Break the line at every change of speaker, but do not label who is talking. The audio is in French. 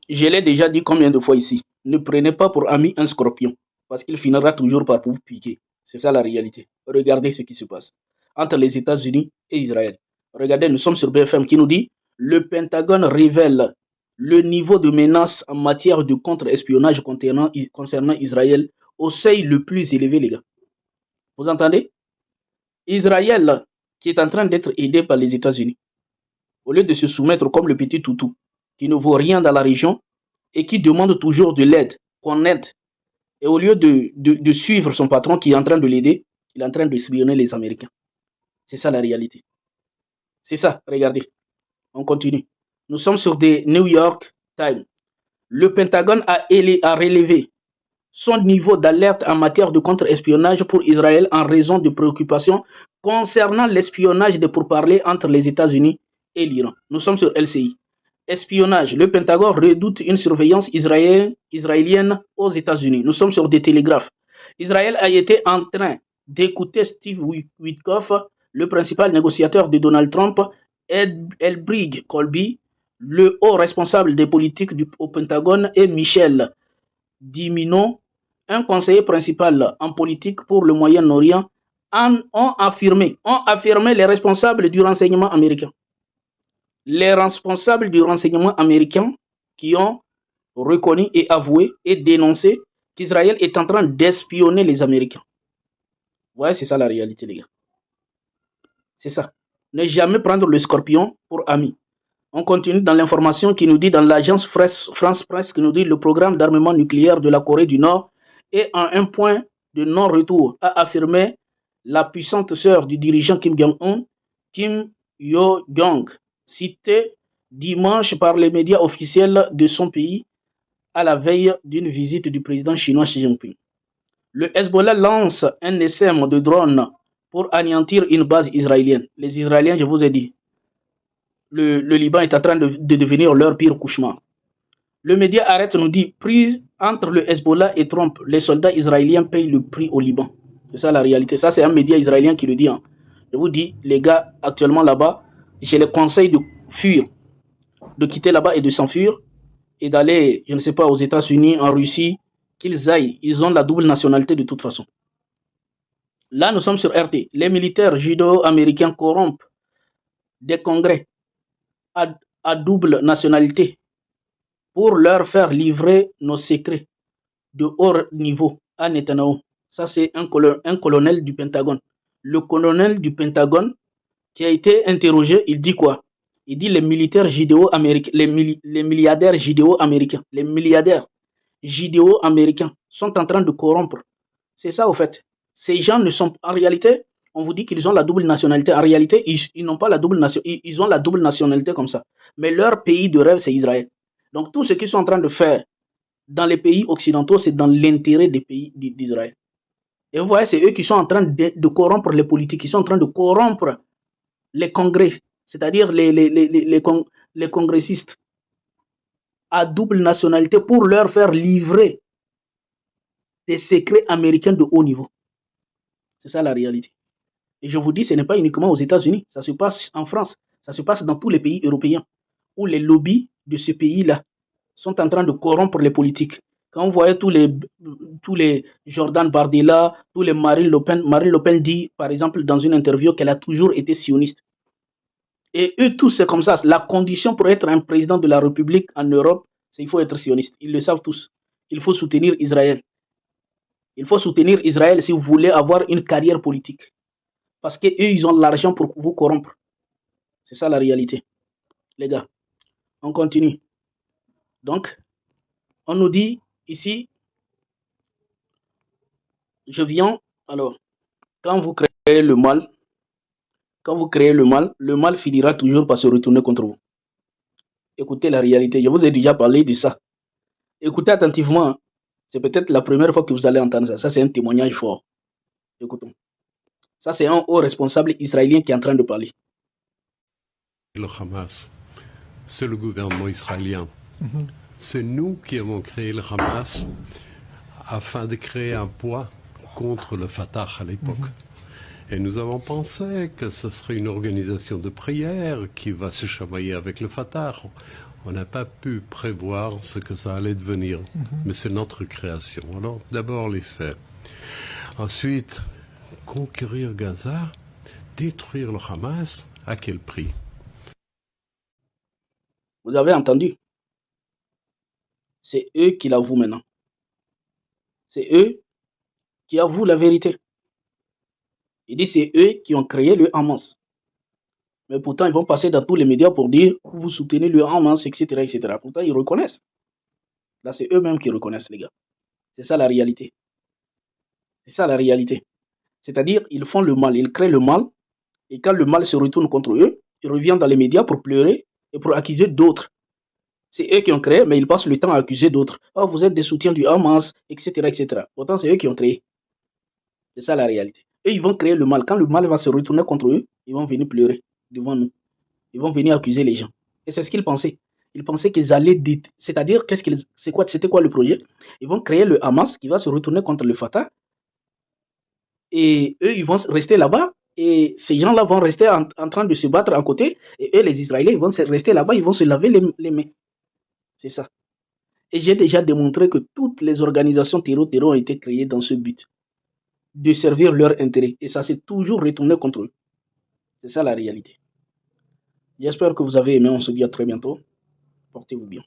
Je l'ai déjà dit combien de fois ici. Ne prenez pas pour ami un scorpion, parce qu'il finira toujours par vous piquer. C'est ça la réalité. Regardez ce qui se passe entre les États-Unis et Israël. Regardez, nous sommes sur BFM qui nous dit le Pentagone révèle le niveau de menace en matière de contre-espionnage concernant Israël au seuil le plus élevé, les gars. Vous entendez? Israël, qui est en train d'être aidé par les États-Unis, au lieu de se soumettre comme le petit toutou, qui ne vaut rien dans la région et qui demande toujours de l'aide, qu'on aide. Et au lieu de suivre son patron qui est en train de l'aider, il est en train d'espionner les Américains. C'est ça la réalité. C'est ça, regardez. On continue. Nous sommes sur des New York Times. Le Pentagone a relevé son niveau d'alerte en matière de contre-espionnage pour Israël en raison de préoccupations concernant l'espionnage des pourparlers entre les États-Unis et l'Iran. Nous sommes sur LCI. Espionnage. Le Pentagone redoute une surveillance israélienne aux États-Unis. Nous sommes sur des télégraphes. Israël a été en train d'écouter Steve Witkoff, le principal négociateur de Donald Trump, Elbrig Colby, le haut responsable des politiques au Pentagone, et Michel Dimino, un conseiller principal en politique pour le Moyen-Orient, ont affirmé les responsables du renseignement américain. Les responsables du renseignement américain qui ont reconnu et avoué et dénoncé qu'Israël est en train d'espionner les Américains. Ouais, c'est ça la réalité, les gars. C'est ça. Ne jamais prendre le scorpion pour ami. On continue dans l'information qui nous dit, dans l'agence France Presse, qui nous dit le programme d'armement nucléaire de la Corée du Nord est à un point de non-retour, a affirmé la puissante sœur du dirigeant Kim Jong-un, Kim Yo-jong, citée dimanche par les médias officiels de son pays à la veille d'une visite du président chinois Xi Jinping. Le Hezbollah lance un essaim de drones pour anéantir une base israélienne. Les Israéliens, je vous ai dit, le Liban est en train de devenir leur pire cauchemar. Le média Arrête nous dit, prise entre le Hezbollah et Trump, les soldats israéliens payent le prix au Liban. C'est ça la réalité. Ça, c'est un média israélien qui le dit. Hein. Je vous dis, les gars, actuellement là-bas, je les conseille de fuir, de quitter là-bas et de s'enfuir et d'aller, je ne sais pas, aux États-Unis, en Russie, qu'ils aillent. Ils ont la double nationalité de toute façon. Là, nous sommes sur RT. Les militaires judéo-américains corrompent des congrès à double nationalité pour leur faire livrer nos secrets de haut niveau à Netanyahu. Ça, c'est un colonel du Pentagone. Le colonel du Pentagone qui a été interrogé, il dit quoi? Il dit les militaires judéo-américains, les milliardaires judéo-américains, les milliardaires judéo-américains sont en train de corrompre. C'est ça, au fait. Ces gens ne sont, en réalité, on vous dit qu'ils ont la double nationalité. En réalité, ils n'ont pas la double nationalité. Ils ont la double nationalité comme ça. Mais leur pays de rêve, c'est Israël. Donc, tout ce qu'ils sont en train de faire dans les pays occidentaux, c'est dans l'intérêt des pays d'Israël. Et vous voyez, c'est eux qui sont en train de corrompre les politiques, qui sont en train de corrompre les congrès, c'est-à-dire les congressistes à double nationalité pour leur faire livrer des secrets américains de haut niveau. C'est ça la réalité. Et je vous dis, ce n'est pas uniquement aux États-Unis, ça se passe en France, ça se passe dans tous les pays européens, où les lobbies de ce pays-là sont en train de corrompre les politiques. Quand vous voyez tous les Jordan Bardella, tous les Marine Le Pen dit, par exemple, dans une interview qu'elle a toujours été sioniste. Et eux tous, c'est comme ça. La condition pour être un président de la République en Europe, c'est qu'il faut être sioniste. Ils le savent tous. Il faut soutenir Israël. Il faut soutenir Israël si vous voulez avoir une carrière politique. Parce qu'eux, ils ont l'argent pour vous corrompre. C'est ça la réalité. Les gars, on continue. Donc, on nous dit ici, je viens, alors, quand vous créez le mal, le mal finira toujours par se retourner contre vous. Écoutez la réalité, je vous ai déjà parlé de ça. Écoutez attentivement, c'est peut-être la première fois que vous allez entendre ça. Ça, c'est un témoignage fort. Écoutons. Ça, c'est un haut responsable israélien qui est en train de parler.
Le Hamas, c'est le gouvernement israélien. C'est nous qui avons créé le Hamas afin de créer un poids contre le Fatah à l'époque. Et nous avons pensé que ce serait une organisation de prière qui va se chamailler avec le Fatah. On n'a pas pu prévoir ce que ça allait devenir, mais c'est notre création. Alors, d'abord les faits. Ensuite, conquérir Gaza, détruire le Hamas, à quel prix?
Vous avez entendu? C'est eux qui l'avouent maintenant. C'est eux qui avouent la vérité. Il dit c'est eux qui ont créé le Hamas. Mais pourtant, ils vont passer dans tous les médias pour dire vous soutenez le Hamas, etc., etc. Pourtant, ils reconnaissent. Là, c'est eux-mêmes qui reconnaissent, les gars. C'est ça la réalité. C'est ça la réalité. C'est-à-dire, ils font le mal, ils créent le mal, et quand le mal se retourne contre eux, ils reviennent dans les médias pour pleurer et pour accuser d'autres. C'est eux qui ont créé, mais ils passent le temps à accuser d'autres. Oh, vous êtes des soutiens du Hamas, etc., etc. Pourtant, c'est eux qui ont créé. C'est ça la réalité. Et ils vont créer le mal. Quand le mal va se retourner contre eux, ils vont venir pleurer devant nous. Ils vont venir accuser les gens. Et c'est ce qu'ils pensaient. Ils pensaient qu'ils allaient... C'est-à-dire, c'était quoi le projet? Ils vont créer le Hamas qui va se retourner contre le Fatah. Et eux, ils vont rester là-bas. Et ces gens-là vont rester en train de se battre à côté. Et eux, les Israéliens, ils vont rester là-bas. Ils vont se laver les mains. C'est ça. Et j'ai déjà démontré que toutes les organisations terror ont été créées dans ce but. De servir leur intérêt. Et ça s'est toujours retourné contre eux. C'est ça la réalité. J'espère que vous avez aimé. On se dit à très bientôt. Portez-vous bien.